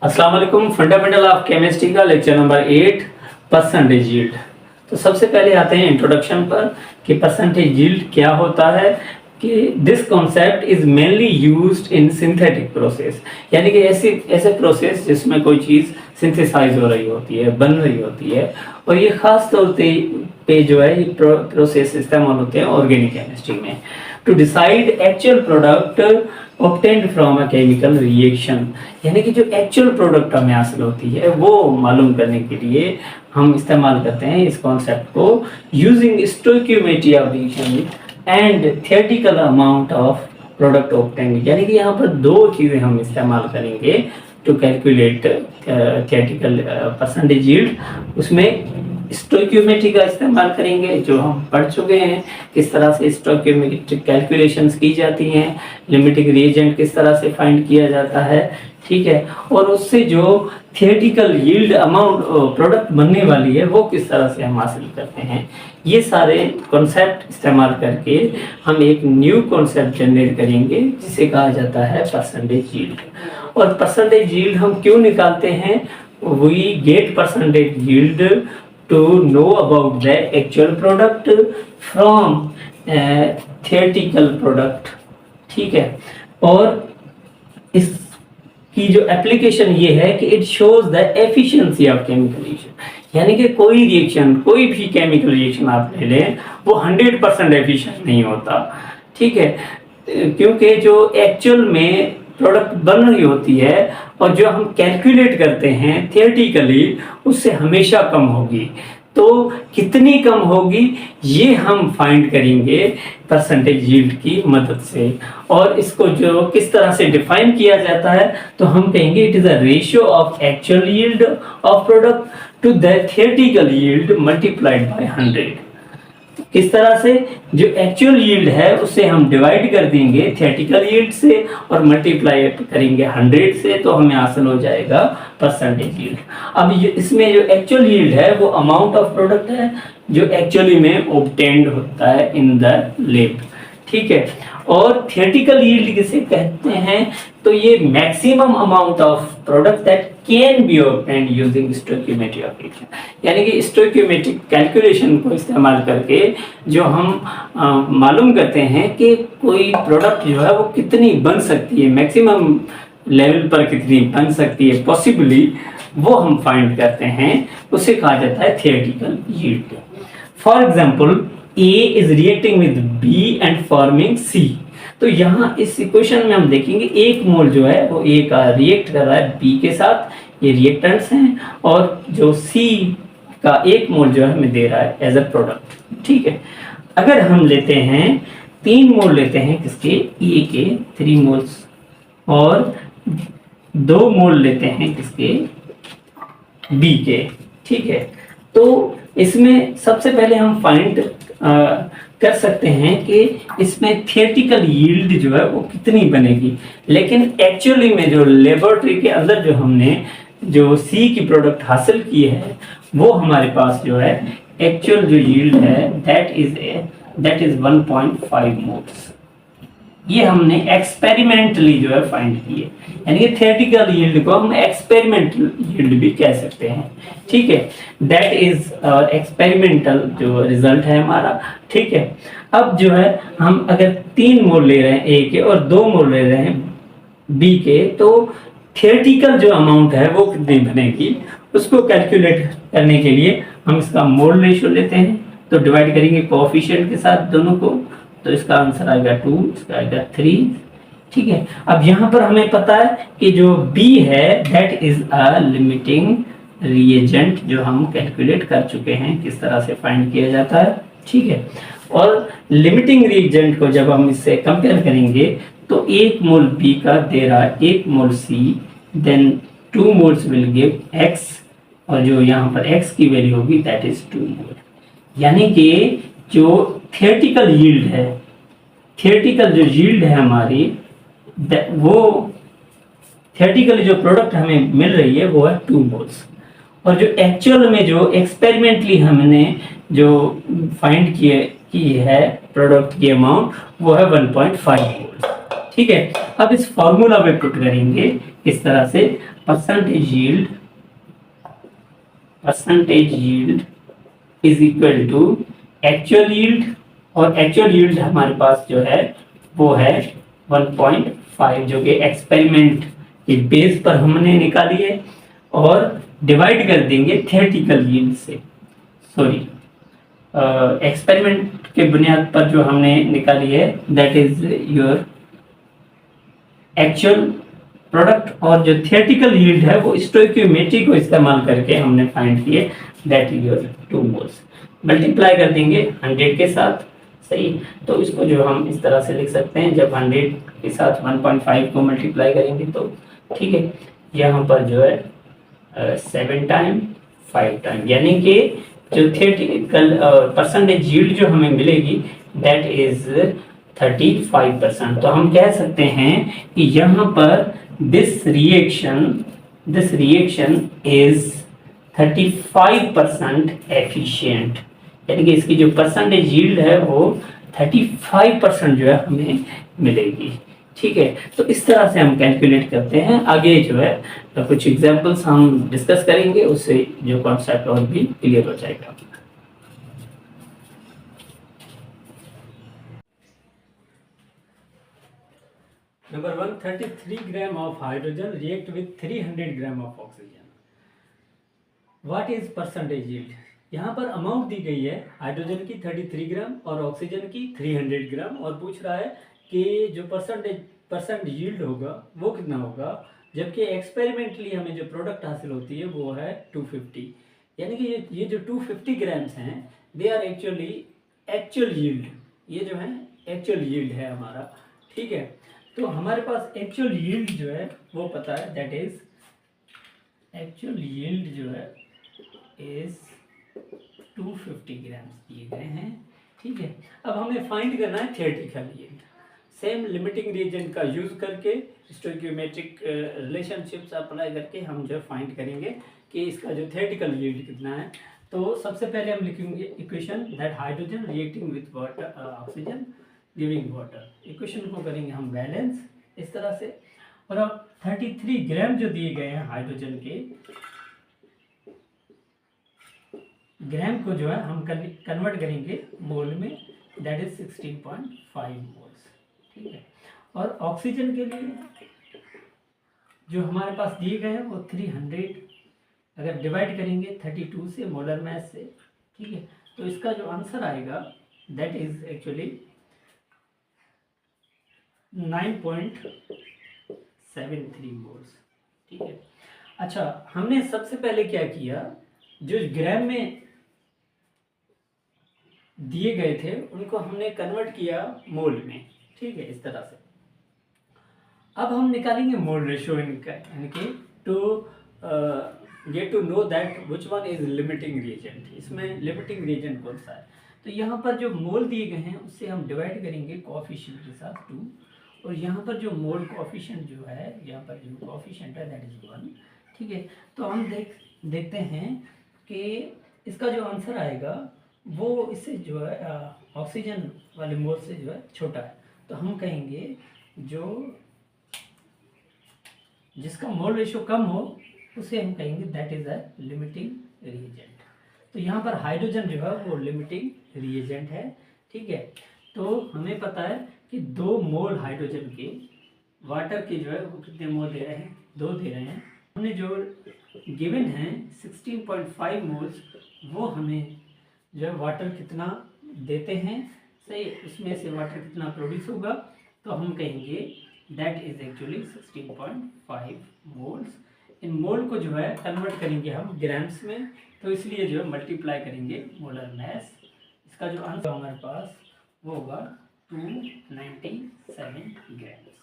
अस्सलाम वालेकुम। Fundamental of chemistry का लेक्चर नंबर 8 परसेंटेज यील्ड। तो सबसे पहले आते हैं इंट्रोडक्शन पर कि परसेंटेज यील्ड क्या होता है। कि this concept is mainly used in synthetic process, यानी कि ऐसे प्रोसेस जिसमें कोई चीज़ सिंथेसाइज हो रही होती है, बन रही होती है, और ये खास तौर पे जो है ये प्रोसेस इस्तेमाल होते हैं ऑर्गेनिक केमिस्ट्री में to decide actual product obtained from a chemical reaction. यानी कि जो एक्चुअल प्रोडक्ट हमें हासिल होती है वो मालूम करने के लिए हम इस्तेमाल करते हैं इस कॉन्सेप्ट को using stoichiometry of reaction and theoretical amount of product obtained. यानी कि यहाँ पर दो चीज़ें हम इस्तेमाल करेंगे to calculate theoretical percentage yield. उसमें स्टोइकियोमेट्री का इस्तेमाल करेंगे, जो हम पढ़ चुके हैं किस तरह से स्टोइकियोमेट्रिक कैलकुलेशंस की जाती हैं, लिमिटिंग रिएजेंट किस तरह से फाइंड किया जाता है, ठीक है, और उससे जो थियोरेटिकल यील्ड अमाउंट प्रोडक्ट बनने वाली है वो किस तरह से हम हासिल करते हैं। ये सारे कॉन्सेप्ट इस्तेमाल करके हम एक न्यू कॉन्सेप्ट जनरेट करेंगे जिसे कहा जाता है परसेंटेज यील्ड। और परसेंटेज यील्ड हम क्यों निकालते हैं? We get percentage yield to know about the actual product from theoretical product, ठीक है। और इसकी जो एप्लीकेशन ये है कि it shows the efficiency of chemical reaction. यानी कि कोई रिएक्शन, कोई भी केमिकल रिएक्शन आप ले लें वो 100% एफिशिएंट नहीं होता, ठीक है, क्योंकि जो एक्चुअल में प्रोडक्ट बन रही होती है और जो हम कैलकुलेट करते हैं थियोरेटिकली उससे हमेशा कम होगी। तो कितनी कम होगी ये हम फाइंड करेंगे परसेंटेज यील्ड की मदद से। और इसको जो किस तरह से डिफाइन किया जाता है तो हम कहेंगे it is a ratio of actual yield of product to the theoretical yield multiplied by 100। किस तरह से? जो एक्चुअल यील्ड है उससे हम डिवाइड कर देंगे थियोरेटिकल यील्ड से और मल्टीप्लाई करेंगे 100 से, तो हमें हासिल हो जाएगा परसेंटेज यील्ड। अब इसमें जो एक्चुअल यील्ड है वो अमाउंट ऑफ प्रोडक्ट है जो एक्चुअली में ऑब्टेन्ड होता है इन द लैब, ठीक है। और थियोरेटिकल यील्ड किसे कहते हैं? तो ये maximum amount of product that can be obtained using stoichiometry of reaction. यानी कि स्टोइकियोमेट्रिक कैलकुलेशन को इस्तेमाल करके जो हम मालूम करते हैं कि कोई प्रोडक्ट जो है वो कितनी बन सकती है, मैक्सिमम लेवल पर कितनी बन सकती है पॉसिबली, वो हम फाइंड करते हैं, उसे कहा जाता है theoretical yield. For example A is reacting with B and forming C। तो यहाँ इस इक्वेशन में हम देखेंगे एक मोल जो है वो A का रिएक्ट कर रहा है B के साथ, ये रिएक्टेंट्स हैं, और जो C का एक मोल जो है हमें दे रहा है एज अ प्रोडक्ट, ठीक है। अगर हम लेते हैं 3 मोल लेते हैं किसके? A के 3 मोल्स, और 2 मोल लेते हैं किसके? B के, ठीक है। तो इसमें सबसे पहले हम फाइंड कर सकते हैं कि इसमें थियोरेटिकल यील्ड जो है वो कितनी बनेगी, लेकिन एक्चुअली में जो लेबोरेटरी के अंदर जो हमने जो सी की प्रोडक्ट हासिल की है वो हमारे पास जो है एक्चुअल जो यील्ड है दैट इज 1.5 मोल्स। ये हमने एक्सपेरिमेंटली जो है फाइंड की है, यानी कि थियोरेटिकल यील्ड को हम एक्सपेरिमेंटल यील्ड भी कह सकते हैं, ठीक है। दैट इज एक्सपेरिमेंटल जो रिजल्ट है हमारा, ठीक है। अब जो है हम अगर 3 मोल ले रहे हैं ए के और 2 मोल ले रहे हैं बी के, तो थियोरेटिकल जो अमाउंट है वो कितनी बनेगी उसको कैलकुलेट करने के लिए हम इसका मोल रेशियो लेते हैं, तो डिवाइड करेंगे कोएफिशिएंट के साथ दोनों को, तो इसका आंसर आएगा 2, इसका आएगा 3, ठीक है। अब यहाँ पर हमें पता है कि जो B है that is a limiting reagent, जो हम कैलकुलेट कर चुके हैं किस तरह से फाइंड किया जाता है, ठीक है। और लिमिटिंग रिएजेंट को जब हम इससे कंपेयर करेंगे तो 1 मोल B का दे रहा है 1 mole C, then 2 moles will give X, और जो यहाँ पर X की वैल्यू होगी दैट इज 2 मोल। यानी कि जो थियोरेटिकल यील्ड है, थियोरेटिकल जो यील्ड है हमारी, वो थियोरेटिकली जो प्रोडक्ट हमें मिल रही है वो है 2 मोल्स, और जो एक्चुअल में जो एक्सपेरिमेंटली हमने जो फाइंड की है प्रोडक्ट की अमाउंट वो है 1.5 मोल्स, ठीक है, अब इस फॉर्मूला में पुट करेंगे इस तरह से, percentage yield is equal to actual yield, और एक्चुअल यील्ड हमारे पास जो है वो है 1.5, जो कि एक्सपेरिमेंट के बेस पर हमने निकाली है, और डिवाइड कर देंगे थियोरेटिकल यील्ड से, सॉरी एक्सपेरिमेंट के बुनियाद पर जो हमने निकाली है that is your actual product, और जो थियोरेटिकल यील्ड है वो स्टोइकियोमेट्री को इस्तेमाल करके हमने फाइंड किए, that is your 2 moles. Multiply कर देंगे 100 के साथ, सही। तो इसको जो हम इस तरह से लिख सकते हैं, जब 100 के साथ 1.5 को मल्टीप्लाई करेंगे तो ठीक है, यहाँ पर जो है 7 टाइम 5 टाइम, यानी कि जो थियोरेटिकल परसेंटेज यील्ड जो हमें मिलेगी दैट इज 35%। तो हम कह सकते हैं कि यहाँ पर दिस रिएक्शन इज 35% एफिशिएंट, यानी कि इसकी जो परसेंटेज यील्ड है वो 35% जो है हमें मिलेगी। ठीक है, तो इस तरह से हम कैलकुलेट करते हैं। आगे जो है तो कुछ एग्जांपल्स हम डिस्कस करेंगे, उससे जो कॉन्सेप्ट और भी क्लियर हो जाएगा। Number 1, 33 gram of hydrogen react with 300 gram of oxygen. What is percentage yield? यहाँ पर अमाउंट दी गई है हाइड्रोजन की 33 ग्राम और ऑक्सीजन की 300 ग्राम, और पूछ रहा है कि जो परसेंट यील्ड होगा वो कितना होगा, जबकि एक्सपेरिमेंटली हमें जो प्रोडक्ट हासिल होती है वो है 250, यानी कि ये जो 250 ग्राम्स हैं they are actually actual yield, ये जो है एक्चुअल यील्ड है हमारा। ठीक है, तो हमारे पास एक्चुअल यील्ड जो है वो पता है, दैट इज एक्चुअल यील्ड जो है इज 250 ग्राम्स दिए गए हैं। ठीक है, अब हमें फाइंड करना है theoretical yield. Same limiting reagent का यूज करके स्टोइकियोमेट्रिक रिलेशनशिप्स अप्लाई करके हम जो फाइंड करेंगे कि इसका जो थियोरेटिकल यील्ड कितना है। तो सबसे पहले हम लिखेंगे equation that hydrogen reacting with water oxygen giving water, equation को करेंगे हम बैलेंस इस तरह से, और अब 33 ग्राम जो दिए गए हैं हाइड्रोजन के, ग्राम को जो है हम कन्वर्ट करेंगे मोल में, दैट इज 16.5 मोल्स। ठीक है, और ऑक्सीजन के लिए जो हमारे पास दिए गए हैं वो 300, अगर डिवाइड करेंगे 32 से मोलर मास से, ठीक है, तो इसका जो आंसर आएगा दैट इज एक्चुअली 9.73 मोल्स। ठीक है, अच्छा हमने सबसे पहले क्या किया, जो ग्राम में दिए गए थे उनको हमने कन्वर्ट किया मोल में। ठीक है, इस तरह से अब हम निकालेंगे मोल रेशियो इनका, यानी कि to get to know that which one is limiting reagent, इसमें लिमिटिंग रीजेंट कौन सा है। तो यहाँ पर जो मोल दिए गए हैं उससे हम डिवाइड करेंगे कोएफिशिएंट के साथ 2, और यहाँ पर जो मोल कोएफिशिएंट जो है, यहाँ पर जो कोएफिशिएंट है दैट इज 1। ठीक है, तो हम देखते हैं कि इसका जो आंसर आएगा वो इससे जो है ऑक्सीजन वाले मोल से जो है छोटा है। तो हम कहेंगे जो जिसका मोल रेशियो कम हो उसे हम कहेंगे that is a limiting reagent. तो यहाँ पर हाइड्रोजन जो है वो लिमिटिंग रिएजेंट है। ठीक है, तो हमें पता है कि 2 मोल हाइड्रोजन के वाटर के जो है वो कितने मोल दे रहे हैं, 2 दे रहे हैं। हमने जो गिवन है 16.5 मोल्स, वो हमें जो है वाटर कितना देते हैं, सही, उसमें से वाटर कितना प्रोड्यूस होगा, तो हम कहेंगे दैट इज एक्चुअली 16.5 मोल्स। इन मोल को जो है कन्वर्ट करेंगे हम ग्राम्स में, तो इसलिए जो है मल्टीप्लाई करेंगे मोलर मास। इसका जो आंसर हमारे पास वो होगा 297 ग्राम्स।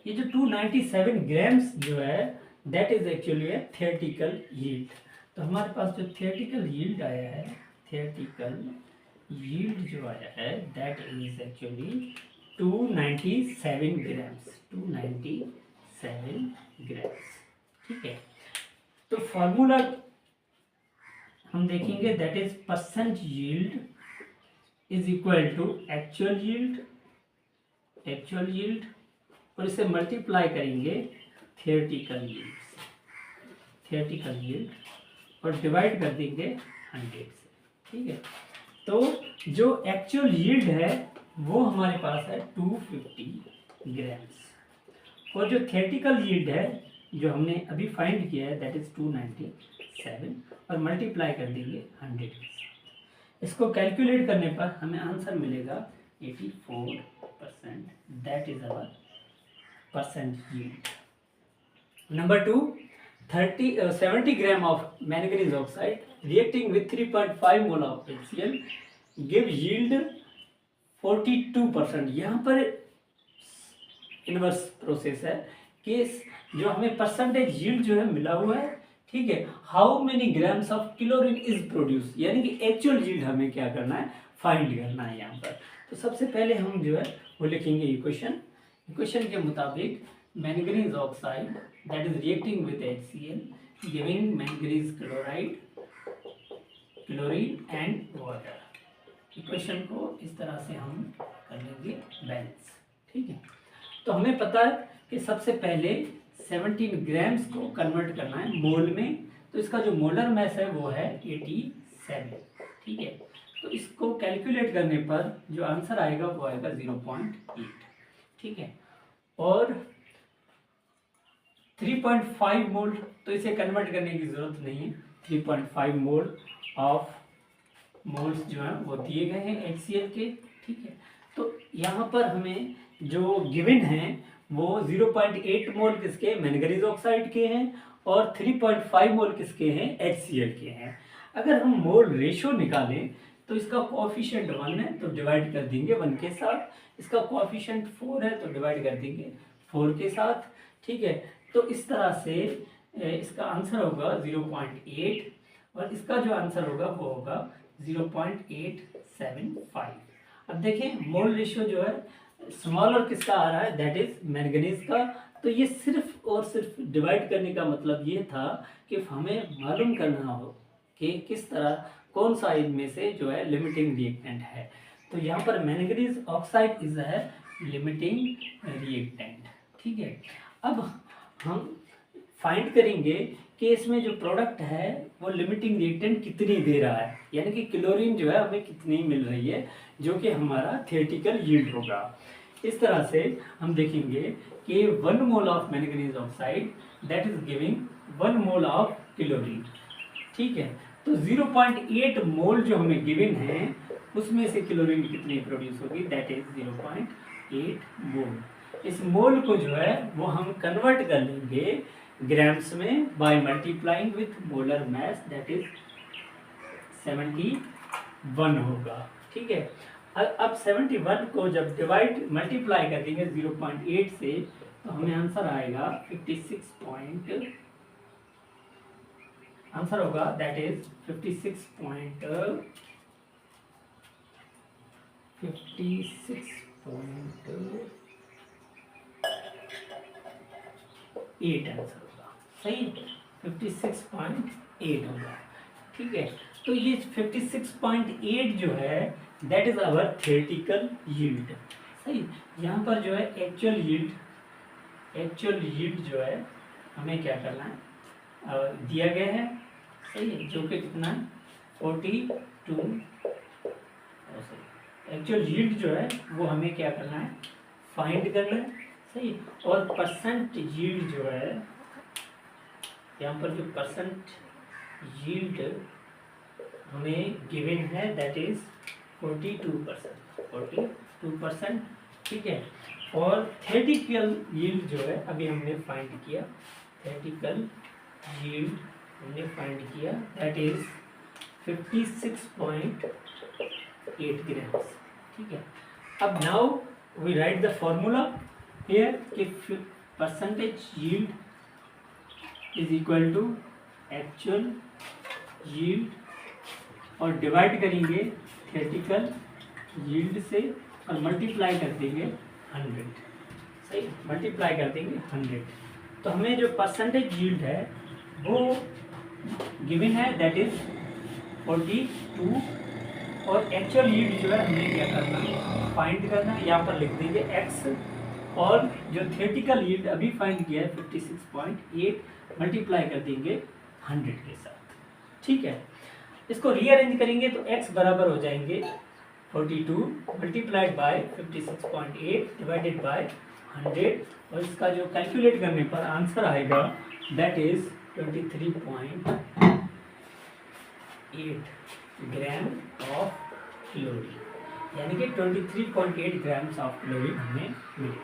ये जो 297 ग्राम्स जो है that is actually A theoretical yield. तो हमारे पास जो थियोरेटिकल यील्ड आया है, थियोरेटिकल यील्ड जो आया है that is actually 297 grams, 297 grams. ठीक है, तो फॉर्मूला हम देखेंगे that is percent yield is equal to actual yield और इसे मल्टीप्लाई करेंगे थियोरेटिकल यील्ड और डिवाइड कर देंगे 100 से, ठीक है। तो जो एक्चुअल यील्ड है वो हमारे पास है 250 ग्राम्स और जो थियोरेटिकल यील्ड है जो हमने अभी फाइंड किया है दैट इज 297 और मल्टीप्लाई कर देंगे 100 के साथ। इसको कैलकुलेट करने पर हमें आंसर मिलेगा 84%, that is our percent yield. Number 2, 70 gram of manganese oxide reacting with 3.5 mole of HCl give yield 42%। यहाँ पर इनवर्स प्रोसेस है कि जो हमें परसेंटेज यील्ड जो है मिला हुआ है, ठीक है, how many grams of chlorine is produce, यानी कि एक्चुअल यील्ड हमें क्या करना है, फाइंड करना है यहाँ पर। तो सबसे पहले हम जो है वो लिखेंगे इक्वेशन के मुताबिक manganese oxide that is reacting with HCl giving manganese chloride, chlorine and water। Equation को इस तरह से हम कर लेंगे बैलेंस, ठीक है। तो हमें पता है कि सबसे पहले 17 ग्राम्स को कन्वर्ट करना है मोल में, तो इसका जो मोलर मैस है वो है 87, ठीक है। तो इसको कैलकुलेट करने पर जो आंसर आएगा वो आएगा 0.8, ठीक है। और 3.5 मोल, तो इसे कन्वर्ट करने की ज़रूरत नहीं है। 3.5 मोल ऑफ मोल्स जो हैं वो दिए गए हैं HCl के, ठीक है। तो यहाँ पर हमें जो गिवन हैं वो 0.8 मोल किसके, मैंगनीज ऑक्साइड के हैं और 3.5 मोल किसके हैं, HCl के हैं। अगर हम मोल रेशो निकालें तो इसका कोएफिशिएंट 1 है तो डिवाइड कर देंगे 1 के साथ, इसका कोएफिशिएंट 4 है तो डिवाइड कर देंगे 4 के साथ, ठीक है। तो इस तरह से इसका आंसर होगा 0.8 और इसका जो आंसर होगा वो होगा 0.875। अब देखें मोल रेशियो जो है स्मॉलर किसका आ रहा है, दैट इज मैंगनीज का। तो ये सिर्फ और सिर्फ डिवाइड करने का मतलब ये था कि हमें मालूम करना हो कि किस तरह कौन सा इनमें से जो है लिमिटिंग रिएक्टेंट है। तो यहाँ पर मैंगनीज ऑक्साइड इज है लिमिटिंग रिएक्टेंट, ठीक है। अब हम फाइंड करेंगे कि इसमें जो प्रोडक्ट है वो लिमिटिंग रिएक्टेंट कितनी दे रहा है, यानी कि क्लोरीन जो है हमें कितनी मिल रही है, जो कि हमारा थियोरेटिकल यील्ड होगा। इस तरह से हम देखेंगे कि 1 mole of manganese oxide that is giving 1 mole of chlorine, ठीक है। तो 0.8 मोल जो हमें गिवन है उसमें से क्लोरीन कितनी प्रोड्यूस होगी, दैट इज 0.8 मोल। इस मोल को जो है वो हम कन्वर्ट कर लेंगे ग्राम्स में by multiplying with molar mass that is 71 होगा, ठीक है। अब 71 को जब डिवाइड मल्टीप्लाई कर देंगे 0.8 से तो हमें आंसर आएगा 56 आंसर होगा दैट इज 56.8 आंसर होगा, सही, 56.8 होगा, ठीक है। तो ये 56.8 जो है that is our theoretical yield, सही। यहाँ पर जो है एक्चुअल यील्ड जो है हमें क्या करना है, दिया गया है, सही है, जो कि कितना है 42। एक्चुअल यील्ड जो है वो हमें क्या करना है, फाइंड करना है, सही। और परसेंट यील्ड जो है यहाँ पर जो परसेंट यील्ड हमें गिवन है दैट इज 42%, ठीक है। और थियोरेटिकल यील्ड जो है अभी हमने फाइंड किया, थियोरेटिकल यील्ड हमने फाइंड किया दैट इज 56.8 ग्राम्स, ठीक है। अब now we write the formula here कि percentage yield is equal to actual yield और डिवाइड करेंगे थियोरेटिकल यील्ड से और मल्टीप्लाई कर देंगे 100, सही, मल्टीप्लाई कर देंगे 100। तो हमें जो परसेंटेज यील्ड है वो गिवन है दैट इज 42 और एक्चुअल यील्ड जो है हमें क्या करना है, फाइंड करना है। यहाँ पर लिख देंगे x और जो थियोरेटिकल यील्ड अभी फाइंड किया है 56.8 मल्टीप्लाई कर देंगे 100 के साथ, ठीक है। इसको रीअरेंज करेंगे तो x बराबर हो जाएंगे 42 मल्टीप्लाइड बाय 56.8 डिवाइडेड बाय 100, और इसका जो कैलकुलेट करने पर आंसर आएगा that is 23.8 gram of chlorine, यानी कि 23.8 ग्राम्स ऑफ क्लोरीन हमें मिले।